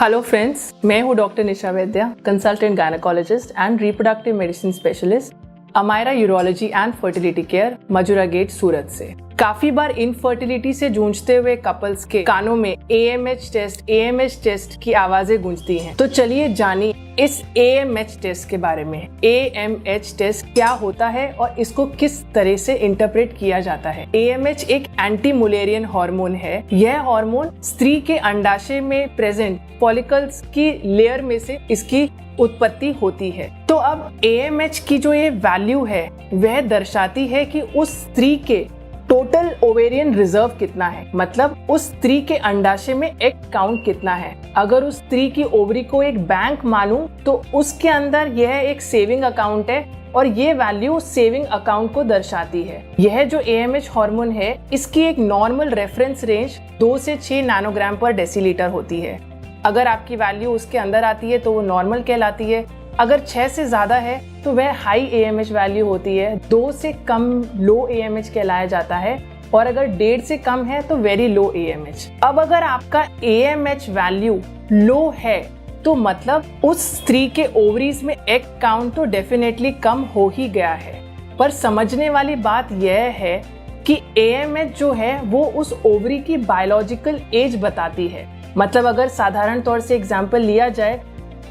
Hello friends, मैं हूं doctor Nisha Vaidya, consultant gynaecologist and reproductive medicine specialist, Amayra urology and fertility care, Majura gate, Surat से। काफी बार infertility से जूझते हुए कपल्स के कानों में AMH टेस्ट की आवाजें गूंजती हैं। तो चलिए जानिए इस AMH टेस्ट के बारे में। AMH टेस्ट क्या होता है और इसको किस तरह से इंटरप्रेट किया जाता है। AMH एक एंटी मुलेरियन हार्मोन है। यह हार्मोन स्त्री के अंडाशय में प्रेजेंट फॉलिकल्स की लेयर में से इसकी उत्पत्ति होती है। तो अब AMH की जो ये वैल्यू है वह दर्शाती है कि उस स्त्री के टोटल ओवेरियन रिजर्व कितना है, मतलब उस स्त्री के अंडाशय में एग काउंट कितना है। अगर उस स्त्री की ओवरी को एक बैंक मानूं तो उसके अंदर यह एक सेविंग अकाउंट है और ये वैल्यू सेविंग अकाउंट को दर्शाती है। यह जो AMH हार्मोन है इसकी एक नॉर्मल रेफरेंस रेंज 2 से 6 नैनोग्राम पर डेसीलीटर होती है। अगर आपकी वैल्यू उसके अंदर आती है तो वो नॉर्मल कहलाती है। अगर 6 से ज्यादा है तो वह हाई AMH वैल्यू होती है। 2 से कम लो AMH कहलाया जाता है और अगर 1.5 से कम है तो वेरी लो AMH। अब अगर आपका AMH वैल्यू लो है तो मतलब उस स्त्री के ओवरीज में एग काउंट तो डेफिनेटली कम हो ही गया है। पर समझने वाली बात यह है कि AMH जो है वो उस ओवरी की बायोलॉजिकल एज बताती है। मतलब अगर साधारण तौर से एग्जाम्पल लिया जाए,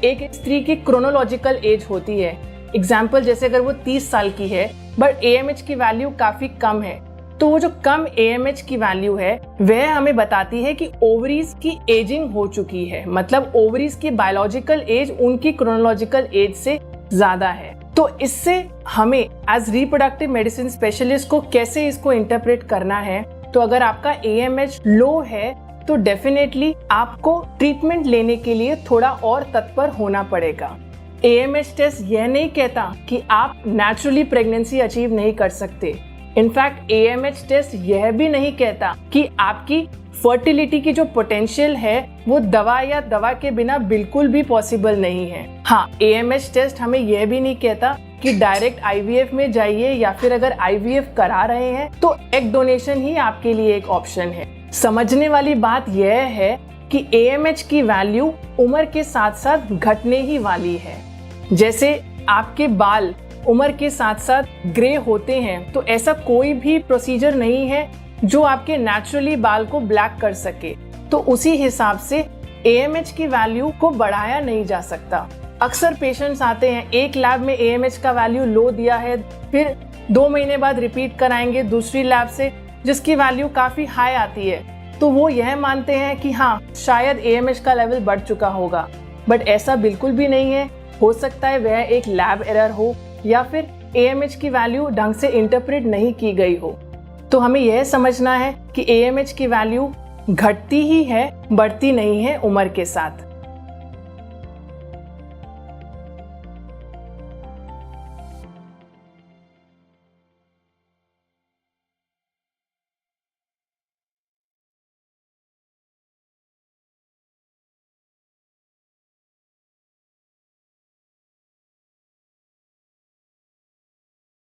एक स्त्री की क्रोनोलॉजिकल एज होती है। एग्जाम्पल जैसे अगर वो 30 साल की है बट AMH की वैल्यू काफी कम है, तो वो जो कम AMH की वैल्यू है वह हमें बताती है कि ओवरीज की एजिंग हो चुकी है। मतलब ओवरीज की बायोलॉजिकल एज उनकी क्रोनोलॉजिकल एज से ज्यादा है। तो इससे हमें एज रिप्रोडक्टिव मेडिसिन स्पेशलिस्ट को कैसे इसको इंटरप्रेट करना है, तो अगर आपका AMH लो है तो डेफिनेटली आपको ट्रीटमेंट लेने के लिए थोड़ा और तत्पर होना पड़ेगा। AMH टेस्ट यह नहीं कहता कि आप नेचुरली प्रेगनेंसी अचीव नहीं कर सकते। इनफैक्ट AMH टेस्ट यह भी नहीं कहता कि आपकी फर्टिलिटी की जो पोटेंशियल है वो दवा या दवा के बिना बिल्कुल भी पॉसिबल नहीं है। हाँ, AMH टेस्ट हमें यह भी नहीं कहता कि डायरेक्ट IVF में जाइए या फिर अगर IVF करा रहे हैं तो एग डोनेशन ही आपके लिए एक ऑप्शन है। समझने वाली बात यह है कि AMH की वैल्यू उम्र के साथ साथ घटने ही वाली है। जैसे आपके बाल उम्र के साथ साथ ग्रे होते हैं तो ऐसा कोई भी प्रोसीजर नहीं है जो आपके नेचुरली बाल को ब्लैक कर सके। तो उसी हिसाब से AMH की वैल्यू को बढ़ाया नहीं जा सकता। अक्सर पेशेंट्स आते हैं, एक लैब में AMH का वैल्यू लो दिया है, फिर 2 महीने बाद रिपीट कराएंगे दूसरी लैब से जिसकी वैल्यू काफी हाई आती है, तो वो यह मानते हैं कि हाँ शायद AMH का लेवल बढ़ चुका होगा। बट ऐसा बिल्कुल भी नहीं है। हो सकता है वह एक लैब एरर हो या फिर AMH की वैल्यू ढंग से इंटरप्रेट नहीं की गई हो। तो हमें यह समझना है कि AMH की वैल्यू घटती ही है, बढ़ती नहीं है उम्र के साथ।